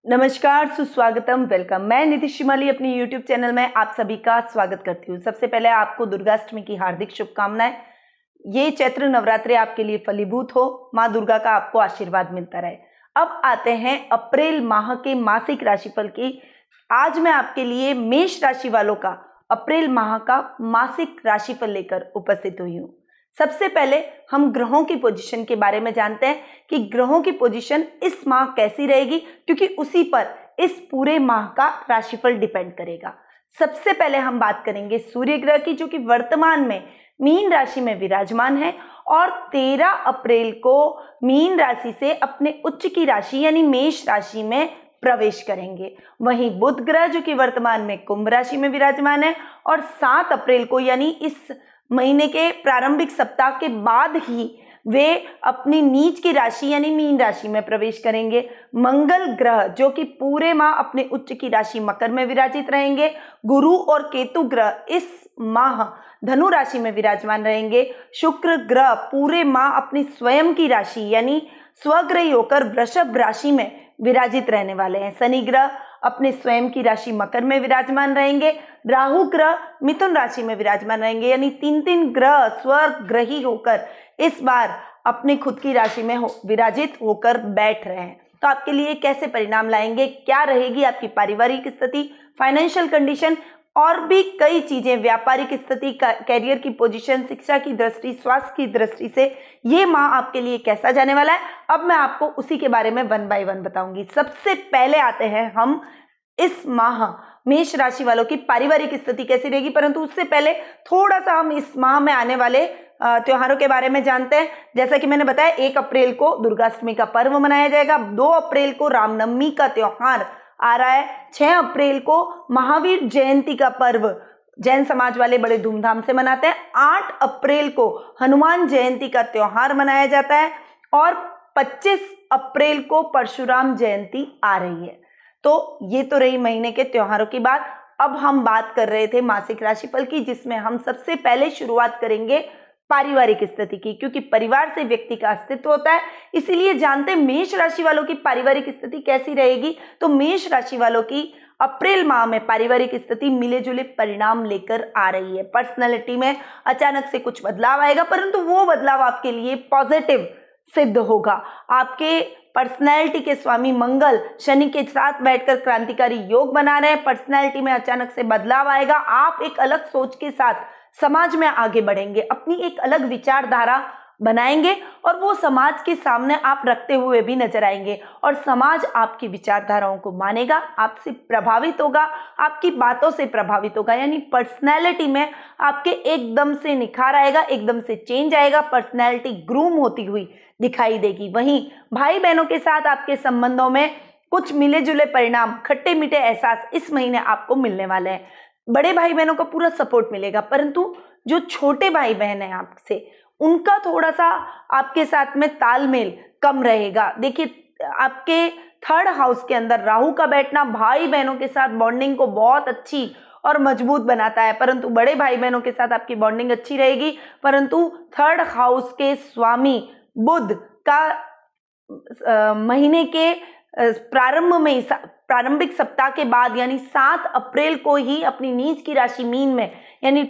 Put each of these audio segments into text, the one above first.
नमस्कार, सुस्वागतम, वेलकम। मैं निधि शिमाली अपनी यूट्यूब चैनल में आप सभी का स्वागत करती हूँ। सबसे पहले आपको दुर्गाष्टमी की हार्दिक शुभकामनाएं। ये चैत्र नवरात्रि आपके लिए फलीभूत हो, माँ दुर्गा का आपको आशीर्वाद मिलता रहे। अब आते हैं अप्रैल माह के मासिक राशिफल की। आज मैं आपके लिए मेष राशि वालों का अप्रैल माह का मासिक राशिफल लेकर उपस्थित हुई हूँ। सबसे पहले हम ग्रहों की पोजीशन के बारे में जानते हैं कि ग्रहों की पोजीशन इस माह कैसी रहेगी, क्योंकि उसी पर इस पूरे माह का राशिफल डिपेंड करेगा। सबसे पहले हम बात करेंगे सूर्य ग्रह की, जो कि वर्तमान में मीन राशि में विराजमान है और 13 अप्रैल को मीन राशि से अपने उच्च की राशि यानी मेष राशि में प्रवेश करेंगे। वहीं बुध ग्रह जो कि वर्तमान में कुंभ राशि में विराजमान है और 7 अप्रैल को यानी इस महीने के प्रारंभिक सप्ताह के बाद ही वे अपनी नीच की राशि यानी मीन राशि में प्रवेश करेंगे। मंगल ग्रह जो कि पूरे माह अपने उच्च की राशि मकर में विराजित रहेंगे। गुरु और केतु ग्रह इस माह धनु राशि में विराजमान रहेंगे। शुक्र ग्रह पूरे माह अपनी स्वयं की राशि यानी स्वग्रही होकर वृषभ राशि में विराजित रहने वाले हैं। शनि ग्रह अपने स्वयं की राशि मकर में विराजमान रहेंगे। राहु ग्रह मिथुन राशि में विराजमान रहेंगे। यानी तीन ग्रह स्वग्रही होकर इस बार अपनी खुद की राशि में विराजित होकर बैठ रहे हैं। तो आपके लिए कैसे परिणाम लाएंगे, क्या रहेगी आपकी पारिवारिक स्थिति, फाइनेंशियल कंडीशन और भी कई चीजें, व्यापारिक स्थिति, कैरियर की पोजीशन, शिक्षा की दृष्टि, स्वास्थ्य की दृष्टि से ये माह आपके लिए कैसा जाने वाला है, अब मैं आपको उसी के बारे में 1 बाय 1 बताऊंगी। सबसे पहले आते हैं हम इस माह मेष राशि वालों की पारिवारिक स्थिति कैसी रहेगी, परंतु उससे पहले थोड़ा सा हम इस माह में आने वाले त्योहारों के बारे में जानते हैं। जैसा कि मैंने बताया, 1 अप्रैल को दुर्गाष्टमी का पर्व मनाया जाएगा। 2 अप्रैल को रामनवमी का त्योहार आ रहा है। 6 अप्रैल को महावीर जयंती का पर्व जैन समाज वाले बड़े धूमधाम से मनाते हैं। 8 अप्रैल को हनुमान जयंती का त्योहार मनाया जाता है और 25 अप्रैल को परशुराम जयंती आ रही है। तो ये तो रही महीने के त्योहारों की बात। अब हम बात कर रहे थे मासिक राशिफल की, जिसमें हम सबसे पहले शुरुआत करेंगे पारिवारिक स्थिति की, क्योंकि परिवार से व्यक्ति का अस्तित्व होता है। इसीलिए जानते हैं मेष राशि वालों की पारिवारिक स्थिति कैसी रहेगी। तो मेष राशि वालों की अप्रैल माह में पारिवारिक स्थिति मिले जुले परिणाम लेकर आ रही है। पर्सनैलिटी में अचानक से कुछ बदलाव आएगा, परंतु वो बदलाव आपके लिए पॉजिटिव सिद्ध होगा। आपके पर्सनैलिटी के स्वामी मंगल शनि के साथ बैठकर क्रांतिकारी योग बना रहे हैं। पर्सनैलिटी में अचानक से बदलाव आएगा। आप एक अलग सोच के साथ समाज में आगे बढ़ेंगे, अपनी एक अलग विचारधारा बनाएंगे और वो समाज के सामने आप रखते हुए भी नजर आएंगे और समाज आपकी विचारधाराओं को मानेगा, आपसे प्रभावित होगा, आपकी बातों से प्रभावित होगा। यानी पर्सनैलिटी में आपके एकदम से निखार आएगा, एकदम से चेंज आएगा, पर्सनैलिटी ग्रूम होती हुई दिखाई देगी। वहीं भाई बहनों के साथ आपके संबंधों में कुछ मिले जुले परिणाम, खट्टे मीठे एहसास इस महीने आपको मिलने वाले हैं। बड़े भाई बहनों का पूरा सपोर्ट मिलेगा, परंतु जो छोटे भाई बहन हैं आपसे, उनका थोड़ा सा आपके साथ में तालमेल कम रहेगा। देखिए, आपके 3rd हाउस के अंदर राहु का बैठना भाई बहनों के साथ बॉन्डिंग को बहुत अच्छी और मजबूत बनाता है, परंतु बड़े भाई बहनों के साथ आपकी बॉन्डिंग अच्छी रहेगी। परंतु 3rd हाउस के स्वामी बुध का महीने के प्रारंभ में, प्रारंभिक सप्ताह के बाद यानी 7 अप्रैल को ही अपनी नीच की राशि मीन में यानी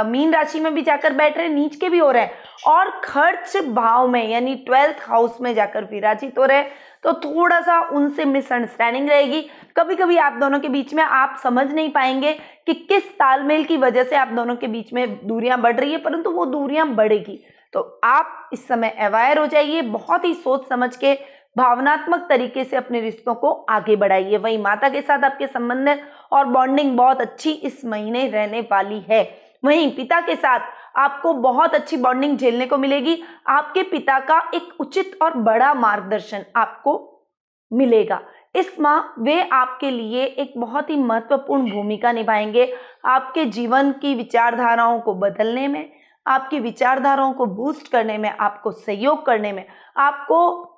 मीन राशि में भी जाकर बैठ रहे हैं, नीच के भी हो रहे हैं और खर्च भाव में यानी 12th हाउस में जाकर विराजित हो रहे हैं। तो थोड़ा सा उनसे मिसअंडरस्टैंडिंग रहेगी। कभी कभी आप दोनों के बीच में आप समझ नहीं पाएंगे कि किस तालमेल की वजह से आप दोनों के बीच में दूरियां बढ़ रही है, परंतु वो दूरियां बढ़ेगी। तो आप इस समय अवेयर हो जाइए, बहुत ही सोच समझ के भावनात्मक तरीके से अपने रिश्तों को आगे बढ़ाइए। वहीं माता के साथ आपके संबंध और बॉन्डिंग बहुत अच्छी इस महीने रहने वाली है। वहीं पिता के साथ आपको बहुत अच्छी बॉन्डिंग झेलने को मिलेगी। आपके पिता का एक उचित और बड़ा मार्गदर्शन आपको मिलेगा। इस माह वे आपके लिए एक बहुत ही महत्वपूर्ण भूमिका निभाएंगे। आपके जीवन की विचारधाराओं को बदलने में, आपकी विचारधाराओं को बूस्ट करने में, आपको सहयोग करने में, आपको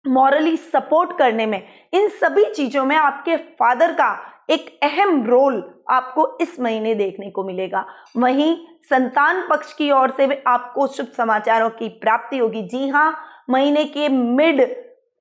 मॉरली सपोर्ट करने में, इन सभी चीजों में आपके फादर का एक अहम रोल आपको इस महीने देखने को मिलेगा। वहीं संतान पक्ष की ओर से भी आपको शुभ समाचारों की प्राप्ति होगी। जी हाँ, महीने के मिड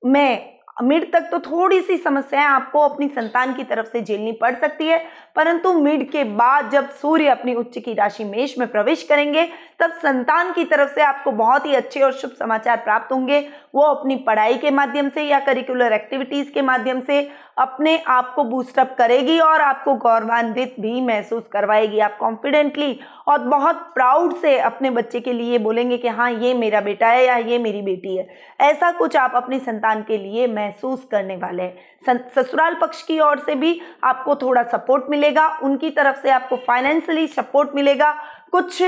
में मिड तक तो थोड़ी सी समस्याएं आपको अपनी संतान की तरफ से झेलनी पड़ सकती है, परंतु मिड के बाद जब सूर्य अपनी उच्च की राशि मेष में प्रवेश करेंगे तब संतान की तरफ से आपको बहुत ही अच्छे और शुभ समाचार प्राप्त होंगे। वो अपनी पढ़ाई के माध्यम से या करिकुलर एक्टिविटीज के माध्यम से अपने आप को बूस्टअप करेगी और आपको गौरवान्वित भी महसूस करवाएगी। आप कॉन्फिडेंटली और बहुत प्राउड से अपने बच्चे के लिए बोलेंगे कि हाँ, ये मेरा बेटा है या ये मेरी बेटी है। ऐसा कुछ आप अपनी संतान के लिए महसूस करने वाले हैं। ससुराल पक्ष की ओर से भी आपको थोड़ा सपोर्ट मिलेगा, उनकी तरफ से आपको फाइनेंशियली सपोर्ट मिलेगा। कुछ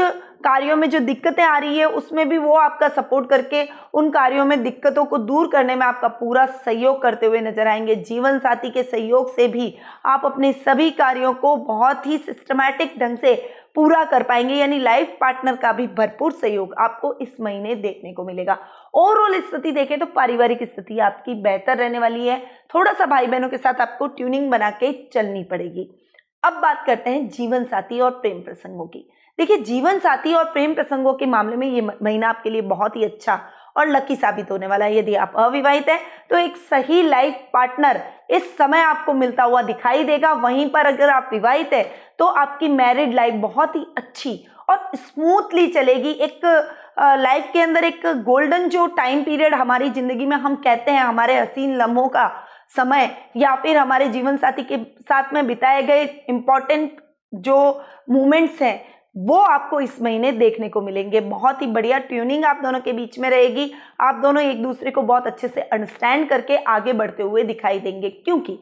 कार्यों में जो दिक्कतें आ रही है उसमें भी वो आपका सपोर्ट करके उन कार्यों में दिक्कतों को दूर करने में आपका पूरा सहयोग करते हुए नजर आएंगे। जीवन साथी के सहयोग से भी आप अपने सभी कार्यों को बहुत ही सिस्टमैटिक ढंग से पूरा कर पाएंगे, यानी लाइफ पार्टनर का भी भरपूर सहयोग आपको इस महीने देखने को मिलेगा। ओवरऑल स्थिति देखें तो पारिवारिक स्थिति आपकी बेहतर रहने वाली है। थोड़ा सा भाई बहनों के साथ आपको ट्यूनिंग बना के चलनी पड़ेगी। अब बात करते हैं जीवन साथी और प्रेम प्रसंगों की। देखिए, जीवन साथी और प्रेम प्रसंगों के मामले में ये महीना आपके लिए बहुत ही अच्छा और लकी साबित होने वाला है। यदि आप अविवाहित हैं तो एक सही लाइफ पार्टनर इस समय आपको मिलता हुआ दिखाई देगा। वहीं पर अगर आप विवाहित हैं तो आपकी मैरिड लाइफ बहुत ही अच्छी और स्मूथली चलेगी। एक लाइफ के अंदर एक गोल्डन जो टाइम पीरियड हमारी जिंदगी में हम कहते हैं, हमारे हसीन लम्हों का समय या फिर हमारे जीवन साथी के साथ में बिताए गए इंपॉर्टेंट जो मोमेंट्स हैं वो आपको इस महीने देखने को मिलेंगे। बहुत ही बढ़िया ट्यूनिंग आप दोनों के बीच में रहेगी। आप दोनों एक दूसरे को बहुत अच्छे से अंडरस्टैंड करके आगे बढ़ते हुए दिखाई देंगे, क्योंकि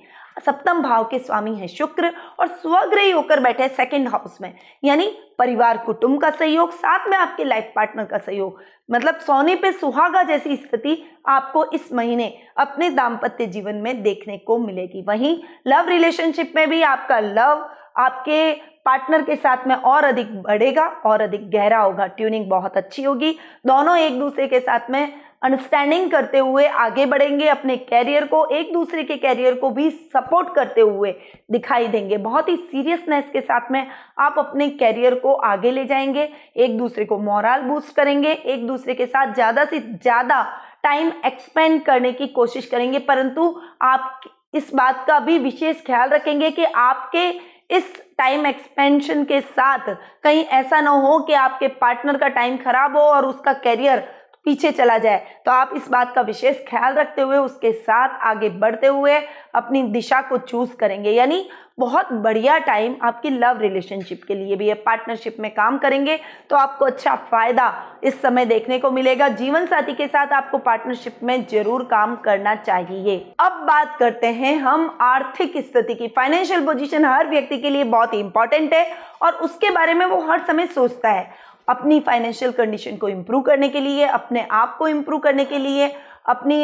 सप्तम भाव के स्वामी है शुक्र और स्वग्रही होकर बैठे हैं सेकंड हाउस में, यानी परिवार कुटुंब का सहयोग, साथ में आपके लाइफ पार्टनर का सहयोग, मतलब सोने पे सुहागा जैसी स्थिति आपको इस महीने अपने दाम्पत्य जीवन में देखने को मिलेगी। वहीं लव रिलेशनशिप में भी आपका लव आपके पार्टनर के साथ में और अधिक बढ़ेगा और अधिक गहरा होगा। ट्यूनिंग बहुत अच्छी होगी। दोनों एक दूसरे के साथ में अंडरस्टैंडिंग करते हुए आगे बढ़ेंगे। अपने कैरियर को, एक दूसरे के कैरियर को भी सपोर्ट करते हुए दिखाई देंगे। बहुत ही सीरियसनेस के साथ में आप अपने कैरियर को आगे ले जाएंगे। एक दूसरे को मोरल बूस्ट करेंगे, एक दूसरे के साथ ज़्यादा से ज़्यादा टाइम एक्सपेंड करने की कोशिश करेंगे, परंतु आप इस बात का भी विशेष ख्याल रखेंगे कि आपके इस टाइम एक्सपेंशन के साथ कहीं ऐसा ना हो कि आपके पार्टनर का टाइम खराब हो और उसका कैरियर पीछे चला जाए। तो आप इस बात का विशेष ख्याल रखते हुए उसके साथ आगे बढ़ते हुए अपनी दिशा को चूज करेंगे। यानी बहुत बढ़िया टाइम आपकी लव रिलेशनशिप के लिए भी है। पार्टनरशिप में काम करेंगे तो आपको अच्छा फायदा इस समय देखने को मिलेगा। जीवन साथी के साथ आपको पार्टनरशिप में जरूर काम करना चाहिए। अब बात करते हैं हम आर्थिक स्थिति की। फाइनेंशियल पोजीशन हर व्यक्ति के लिए बहुत ही इंपॉर्टेंट है और उसके बारे में वो हर समय सोचता है। अपनी फाइनेंशियल कंडीशन को इम्प्रूव करने के लिए, अपने आप को इम्प्रूव करने के लिए, अपनी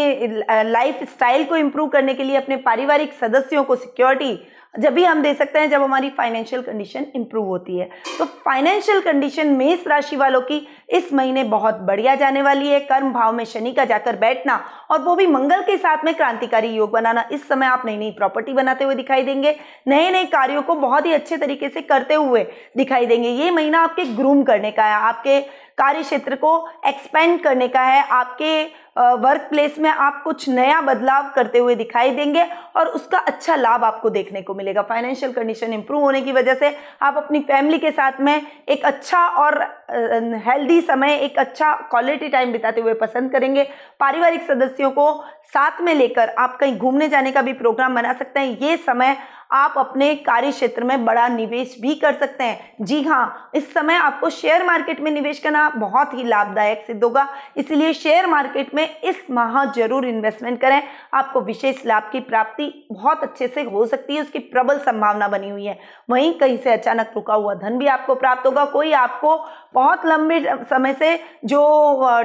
लाइफ स्टाइल को इम्प्रूव करने के लिए, अपने पारिवारिक सदस्यों को सिक्योरिटी जब भी हम दे सकते हैं जब हमारी फाइनेंशियल कंडीशन इंप्रूव होती है। तो फाइनेंशियल कंडीशन मेष राशि वालों की इस महीने बहुत बढ़िया जाने वाली है। कर्म भाव में शनि का जाकर बैठना और वो भी मंगल के साथ में क्रांतिकारी योग बनाना, इस समय आप नई नई प्रॉपर्टी बनाते हुए दिखाई देंगे। नए नए कार्यों को बहुत ही अच्छे तरीके से करते हुए दिखाई देंगे। ये महीना आपके ग्रूम करने का है, आपके कार्य क्षेत्र को एक्सपेंड करने का है। आपके वर्क प्लेस में आप कुछ नया बदलाव करते हुए दिखाई देंगे और उसका अच्छा लाभ आपको देखने को मिलेगा। फाइनेंशियल कंडीशन इंप्रूव होने की वजह से आप अपनी फैमिली के साथ में एक अच्छा और हेल्दी समय, एक अच्छा क्वालिटी टाइम बिताते हुए पसंद करेंगे। पारिवारिक सदस्यों को साथ में लेकर आप कहीं घूमने जाने का भी प्रोग्राम बना सकते हैं। ये समय आप अपने कार्य क्षेत्र में बड़ा निवेश भी कर सकते हैं। जी हाँ, इस समय आपको शेयर मार्केट में निवेश करना बहुत ही लाभदायक सिद्ध होगा, इसलिए शेयर मार्केट में इस माह जरूर इन्वेस्टमेंट करें। आपको विशेष लाभ की प्राप्ति बहुत अच्छे से हो सकती है, उसकी प्रबल संभावना बनी हुई है। वहीं कहीं से अचानक रुका हुआ धन भी आपको प्राप्त होगा। कोई आपको बहुत लंबे समय से जो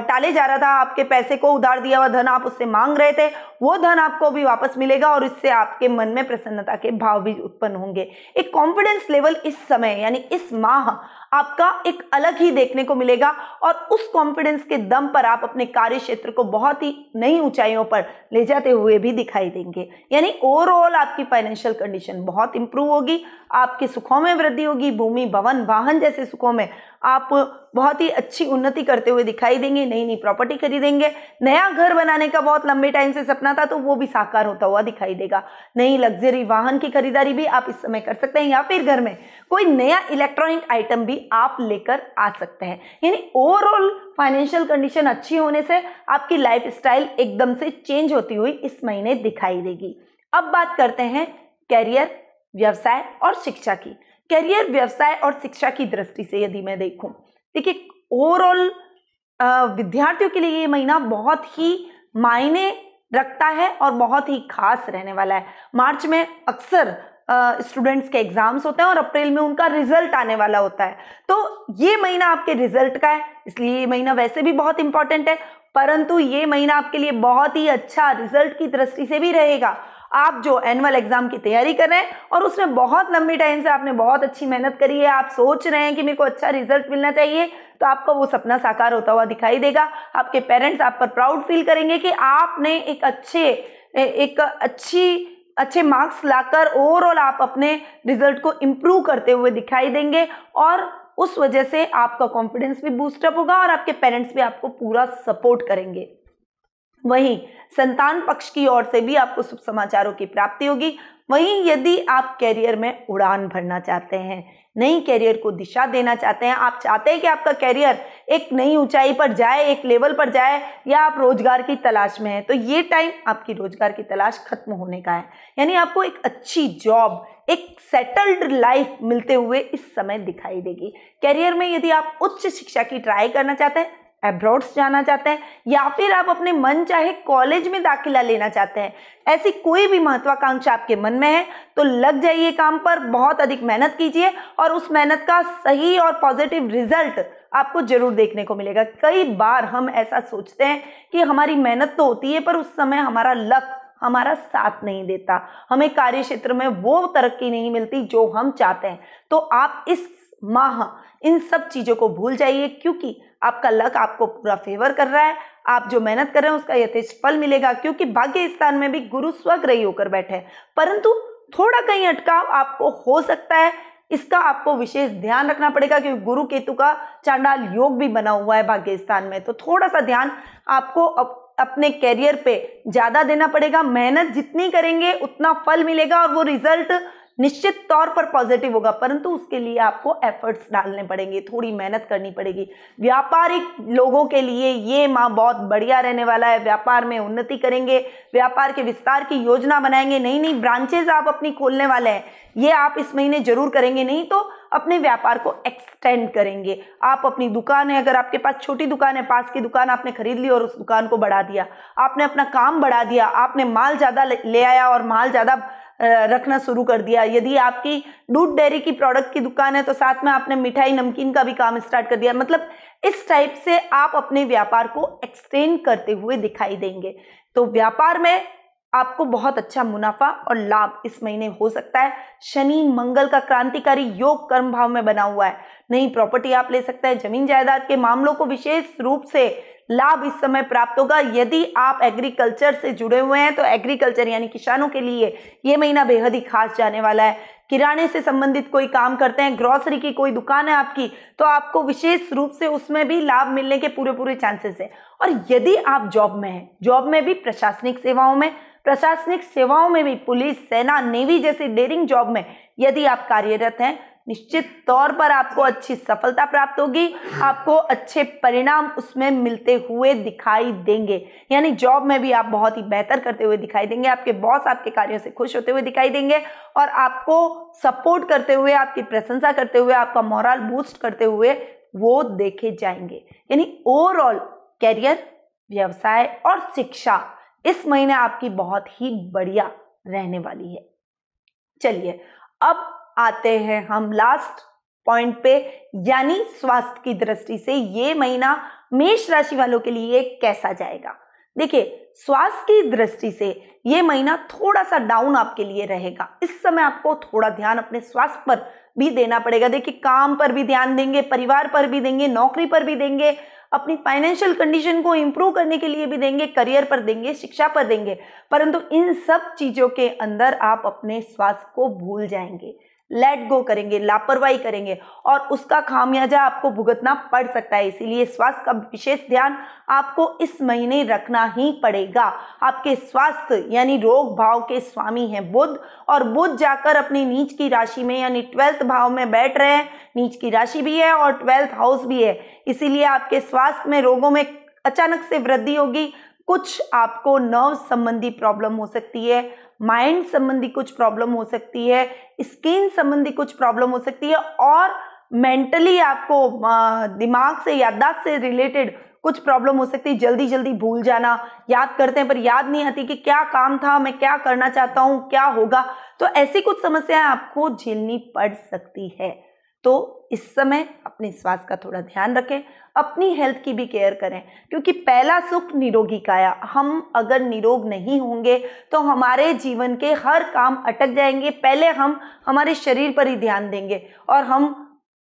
टाले जा रहा था, आपके पैसे को उधार दिया हुआ धन आप उससे मांग रहे थे, वो धन आपको भी वापस मिलेगा और इससे आपके मन में प्रसन्नता के भाव भी उत्पन्न होंगे। एक कॉन्फिडेंस लेवल इस समय यानी इस माह आपका एक अलग ही देखने को मिलेगा और उस कॉन्फिडेंस के दम पर आप अपने कार्य क्षेत्र को बहुत ही नई ऊंचाइयों पर ले जाते हुए भी दिखाई देंगे। यानी ओवरऑल आपकी फाइनेंशियल कंडीशन बहुत इंप्रूव होगी, आपके सुखों में वृद्धि होगी, भूमि भवन वाहन जैसे सुखों में आप बहुत ही अच्छी उन्नति करते हुए दिखाई देंगे, नई नई प्रॉपर्टी खरीदेंगे, नया घर बनाने का बहुत लंबे टाइम से सपना था तो वो भी साकार होता हुआ दिखाई देगा, नई लग्जरी वाहन की खरीदारी भी आप इस समय कर सकते हैं, या फिर घर में कोई नया इलेक्ट्रॉनिक आइटम भी आप लेकर आ सकते हैं। यानी ओवरऑल फाइनेंशियल कंडीशन अच्छी होने से आपकी लाइफ स्टाइल एकदम से चेंज होती हुई इस महीने दिखाई देगी। अब बात करते हैं कैरियर, व्यवसाय और शिक्षा की। कैरियर, व्यवसाय और शिक्षा की दृष्टि से यदि मैं देखूं, देखिए ओवरऑल विद्यार्थियों के लिए ये महीना बहुत ही मायने रखता है और बहुत ही खास रहने वाला है। मार्च में अक्सर स्टूडेंट्स के एग्जाम्स होते हैं और अप्रैल में उनका रिजल्ट आने वाला होता है, तो ये महीना आपके रिजल्ट का है, इसलिए ये महीना वैसे भी बहुत इंपॉर्टेंट है, परंतु ये महीना आपके लिए बहुत ही अच्छा रिजल्ट की दृष्टि से भी रहेगा। आप जो एनुअल एग्जाम की तैयारी कर रहे हैं और उसमें बहुत लंबी टाइम से आपने बहुत अच्छी मेहनत करी है, आप सोच रहे हैं कि मेरे को अच्छा रिजल्ट मिलना चाहिए, तो आपका वो सपना साकार होता हुआ दिखाई देगा। आपके पेरेंट्स आप पर प्राउड फील करेंगे कि आपने एक अच्छे मार्क्स लाकर ओवरऑल आप अपने रिजल्ट को इम्प्रूव करते हुए दिखाई देंगे और उस वजह से आपका कॉन्फिडेंस भी बूस्टअप होगा और आपके पेरेंट्स भी आपको पूरा सपोर्ट करेंगे। वहीं संतान पक्ष की ओर से भी आपको शुभ समाचारों की प्राप्ति होगी। वहीं यदि आप कैरियर में उड़ान भरना चाहते हैं, नई कैरियर को दिशा देना चाहते हैं, आप चाहते हैं कि आपका कैरियर एक नई ऊंचाई पर जाए, एक लेवल पर जाए, या आप रोजगार की तलाश में हैं, तो ये टाइम आपकी रोजगार की तलाश खत्म होने का है। यानी आपको एक अच्छी जॉब, एक सेटल्ड लाइफ मिलते हुए इस समय दिखाई देगी। कैरियर में यदि आप उच्च शिक्षा की ट्राई करना चाहते हैं, अब्रॉड्स जाना चाहते हैं, या फिर आप अपने मन चाहे कॉलेज में दाखिला लेना चाहते हैं, ऐसी कोई भी महत्वाकांक्षा आपके मन में है तो लग जाइए काम पर, बहुत अधिक मेहनत कीजिए और उस मेहनत का सही और पॉजिटिव रिजल्ट आपको जरूर देखने को मिलेगा। कई बार हम ऐसा सोचते हैं कि हमारी मेहनत तो होती है पर उस समय हमारा लक हमारा साथ नहीं देता, हमें कार्य क्षेत्र में वो तरक्की नहीं मिलती जो हम चाहते हैं। तो आप इस माह इन सब चीजों को भूल जाइए, क्योंकि आपका लक आपको पूरा फेवर कर रहा है। आप जो मेहनत कर रहे हैं उसका यथेष्ट फल मिलेगा, क्योंकि भाग्य स्थान में भी गुरु स्वग्रही होकर बैठे हैं, परंतु थोड़ा कहीं अटकाव आपको हो सकता है, इसका आपको विशेष ध्यान रखना पड़ेगा, क्योंकि गुरु केतु का चांडाल योग भी बना हुआ है भाग्य स्थान में। तो थोड़ा सा ध्यान आपको अपने कैरियर पे ज्यादा देना पड़ेगा। मेहनत जितनी करेंगे उतना फल मिलेगा और वो रिजल्ट निश्चित तौर पर पॉजिटिव होगा, परंतु उसके लिए आपको एफर्ट्स डालने पड़ेंगे, थोड़ी मेहनत करनी पड़ेगी। व्यापारिक लोगों के लिए ये माह बहुत बढ़िया रहने वाला है। व्यापार में उन्नति करेंगे, व्यापार के विस्तार की योजना बनाएंगे, नई नई ब्रांचेज आप अपनी खोलने वाले हैं, ये आप इस महीने जरूर करेंगे, नहीं तो अपने व्यापार को एक्सटेंड करेंगे। आप अपनी दुकान है, अगर आपके पास छोटी दुकान है, पास की दुकान आपने खरीद ली और उस दुकान को बढ़ा दिया, आपने अपना काम बढ़ा दिया, आपने माल ज्यादा ले आया और माल ज्यादा रखना शुरू कर दिया। यदि आपकी दूध डेयरी की प्रोडक्ट की दुकान है तो साथ में आपने मिठाई नमकीन का भी काम स्टार्ट कर दिया। मतलब इस टाइप से आप अपने व्यापार को एक्सटेंड करते हुए दिखाई देंगे। तो व्यापार में आपको बहुत अच्छा मुनाफा और लाभ इस महीने हो सकता है। शनि मंगल का क्रांतिकारी योग कर्म भाव में बना हुआ है, नई प्रॉपर्टी आप ले सकते हैं। जमीन जायदाद के मामलों को विशेष रूप से लाभ इस समय प्राप्त होगा। यदि आप एग्रीकल्चर से जुड़े हुए हैं तो एग्रीकल्चर यानी किसानों के लिए ये महीना बेहद ही खास जाने वाला है। किराने से संबंधित कोई काम करते हैं, ग्रोसरी की कोई दुकान है आपकी, तो आपको विशेष रूप से उसमें भी लाभ मिलने के पूरे चांसेस है। और यदि आप जॉब में हैं, जॉब में भी प्रशासनिक सेवाओं में भी पुलिस, सेना, नेवी जैसी डेयरिंग जॉब में यदि आप कार्यरत हैं, निश्चित तौर पर आपको अच्छी सफलता प्राप्त होगी, आपको अच्छे परिणाम उसमें मिलते हुए दिखाई देंगे। यानी जॉब में भी आप बहुत ही बेहतर करते हुए दिखाई देंगे, आपके बॉस आपके कार्यों से खुश होते हुए दिखाई देंगे और आपको सपोर्ट करते हुए, आपकी प्रशंसा करते हुए, आपका मोरल बूस्ट करते हुए वो देखे जाएंगे। यानी ओवरऑल कैरियर, व्यवसाय और शिक्षा इस महीने आपकी बहुत ही बढ़िया रहने वाली है। चलिए अब आते हैं हम लास्ट पॉइंट पे, यानी स्वास्थ्य की दृष्टि से ये महीना मेष राशि वालों के लिए कैसा जाएगा। देखिए, स्वास्थ्य की दृष्टि से ये महीना थोड़ा सा डाउन आपके लिए रहेगा। इस समय आपको थोड़ा ध्यान अपने स्वास्थ्य पर भी देना पड़ेगा। देखिए, काम पर भी ध्यान देंगे, परिवार पर भी देंगे, नौकरी पर भी देंगे, अपनी फाइनेंशियल कंडीशन को इंप्रूव करने के लिए भी देंगे, करियर पर देंगे, शिक्षा पर देंगे, परंतु इन सब चीजों के अंदर आप अपने स्वास्थ्य को भूल जाएंगे, लेट गो करेंगे, लापरवाही करेंगे और उसका खामियाजा आपको भुगतना पड़ सकता है। इसीलिए स्वास्थ्य का विशेष ध्यान आपको इस महीने रखना ही पड़ेगा। आपके स्वास्थ्य यानी रोग भाव के स्वामी हैं बुध, और बुध जाकर अपनी नीच की राशि में यानी 12th भाव में बैठ रहे हैं। नीच की राशि भी है और 12th हाउस भी है, इसीलिए आपके स्वास्थ्य में रोगों में अचानक से वृद्धि होगी। कुछ आपको नर्व संबंधी प्रॉब्लम हो सकती है, माइंड संबंधी कुछ प्रॉब्लम हो सकती है, स्किन संबंधी कुछ प्रॉब्लम हो सकती है, और मेंटली आपको दिमाग से, याददाश्त से रिलेटेड कुछ प्रॉब्लम हो सकती है। जल्दी जल्दी भूल जाना, याद करते हैं पर याद नहीं आती कि क्या काम था, मैं क्या करना चाहता हूँ, क्या होगा। तो ऐसी कुछ समस्याएं आपको झेलनी पड़ सकती है। तो इस समय अपने स्वास्थ्य का थोड़ा ध्यान रखें, अपनी हेल्थ की भी केयर करें, क्योंकि पहला सुख निरोगी काया। हम अगर निरोग नहीं होंगे तो हमारे जीवन के हर काम अटक जाएंगे। पहले हम हमारे शरीर पर ही ध्यान देंगे और हम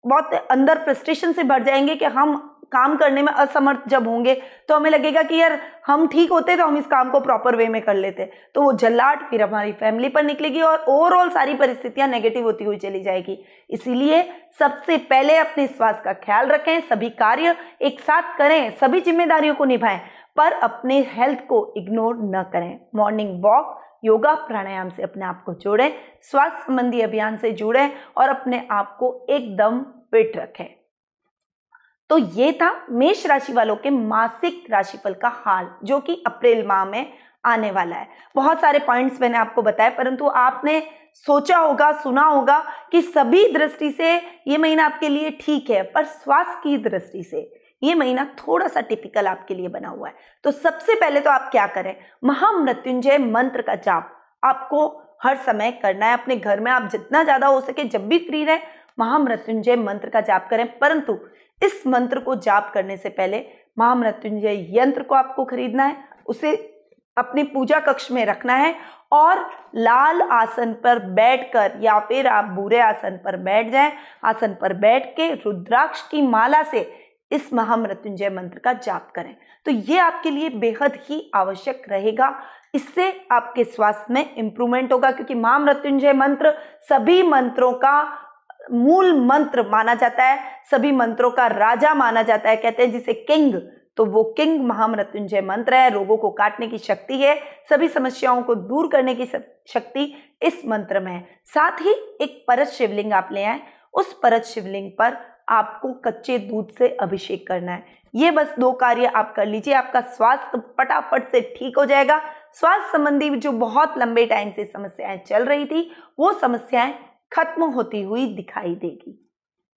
बहुत अंदर फ्रस्ट्रेशन से भर जाएंगे कि हम काम करने में असमर्थ जब होंगे तो हमें लगेगा कि यार हम ठीक होते तो हम इस काम को प्रॉपर वे में कर लेते। तो वो जल्लाट फिर हमारी फैमिली पर निकलेगी और ओवरऑल सारी परिस्थितियां नेगेटिव होती हुई चली जाएगी। इसीलिए सबसे पहले अपने स्वास्थ्य का ख्याल रखें, सभी कार्य एक साथ करें, सभी जिम्मेदारियों को निभाएं, पर अपने हेल्थ को इग्नोर न करें। मॉर्निंग वॉक, योगा, प्राणायाम से अपने आप को जोड़ें, स्वास्थ्य संबंधी अभियान से जुड़ें और अपने आप को एकदम फिट रखें। तो ये था मेष राशि वालों के मासिक राशिफल का हाल, जो कि अप्रैल माह में आने वाला है। बहुत सारे पॉइंट्स मैंने आपको बताए, परंतु आपने सोचा होगा, सुना होगा कि सभी दृष्टि से ये महीना आपके लिए ठीक है, पर स्वास्थ्य की दृष्टि से ये महीना थोड़ा सा टिपिकल आपके लिए बना हुआ है। तो सबसे पहले तो आप क्या करें, महामृत्युंजय मंत्र का जाप आपको हर समय करना है। अपने घर में आप जितना ज्यादा हो सके, जब भी फ्री रहे, महामृत्युंजय मंत्र का जाप करें। परंतु इस मंत्र को जाप करने से पहले महामृत्युंजय यंत्र को आपको खरीदना है, उसे अपनी पूजा कक्ष में रखना है और लाल आसन पर बैठकर, या फिर आप बुरे आसन पर बैठ जाएं, आसन पर बैठ के रुद्राक्ष की माला से इस महामृत्युंजय मंत्र का जाप करें। तो ये आपके लिए बेहद ही आवश्यक रहेगा। इससे आपके स्वास्थ्य में इंप्रूवमेंट होगा, क्योंकि महामृत्युंजय मंत्र सभी मंत्रों का मूल मंत्र माना जाता है, सभी मंत्रों का राजा माना जाता है। कहते हैं जिसे किंग, तो वो किंग महामृत्युंजय मंत्र है। रोगों को काटने की शक्ति है, सभी समस्याओं को दूर करने की शक्ति इस मंत्र में है। साथ ही एक परत शिवलिंग आप ले आए, उस परत शिवलिंग पर आपको कच्चे दूध से अभिषेक करना है। ये बस 2 कार्य आप कर लीजिए, आपका स्वास्थ्य फटाफट से ठीक हो जाएगा। स्वास्थ्य संबंधी जो बहुत लंबे टाइम से समस्याएं चल रही थी, वो समस्याएं खत्म होती हुई दिखाई देगी।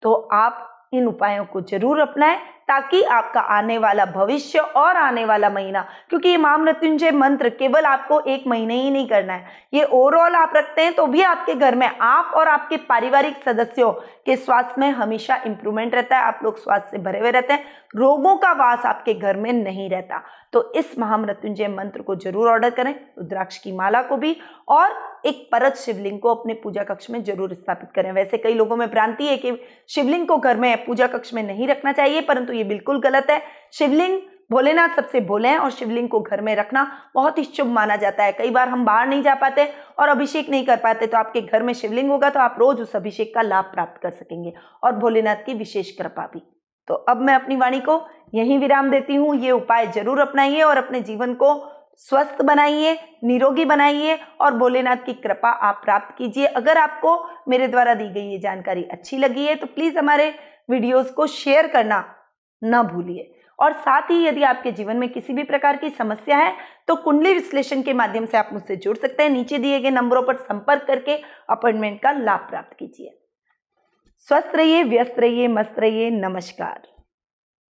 तो आप इन उपायों को जरूर अपनाएं, ताकि आपका आने वाला भविष्य और आने वाला महीना, क्योंकि ये महामृत्युंजय मंत्र केवल आपको 1 महीने ही नहीं करना है, ये ओवरऑल आप रखते हैं तो भी आपके घर में आप और आपके पारिवारिक सदस्यों के स्वास्थ्य में हमेशा इंप्रूवमेंट रहता है। आप लोग स्वास्थ्य से भरे हुए रहते हैं, रोगों का वास आपके घर में नहीं रहता। तो इस महामृत्युंजय मंत्र को जरूर ऑर्डर करें, रुद्राक्ष की माला को भी, और एक परत शिवलिंग को अपने पूजा कक्ष में जरूर स्थापित करें। वैसे कई लोगों में भ्रांति है कि शिवलिंग को घर में पूजा कक्ष में नहीं रखना चाहिए, परंतु ये बिल्कुल गलत है। शिवलिंग, भोलेनाथ सबसे भोले हैं और शिवलिंग को घर में रखना बहुत ही शुभ माना जाता है। कई बार हम बाहर नहीं जा पाते और अभिषेक नहीं कर पाते, तो आपके घर में शिवलिंग होगा तो आप रोज उस अभिषेक का लाभ प्राप्त कर सकेंगे और भोलेनाथ की विशेष कृपा भी। तो अब मैं अपनी वाणी को यहीं विराम देती हूँ। ये उपाय जरूर अपनाइए और अपने जीवन को स्वस्थ बनाइए, निरोगी बनाइए और भोलेनाथ की कृपा आप प्राप्त कीजिए। अगर आपको मेरे द्वारा दी गई ये जानकारी अच्छी लगी है तो प्लीज हमारे वीडियोस को शेयर करना न भूलिए। और साथ ही यदि आपके जीवन में किसी भी प्रकार की समस्या है तो कुंडली विश्लेषण के माध्यम से आप मुझसे जुड़ सकते हैं। नीचे दिए गए नंबरों पर संपर्क करके अपॉइंटमेंट का लाभ प्राप्त कीजिए। स्वस्थ रहिए, व्यस्त रहिए, मस्त रहिए। नमस्कार।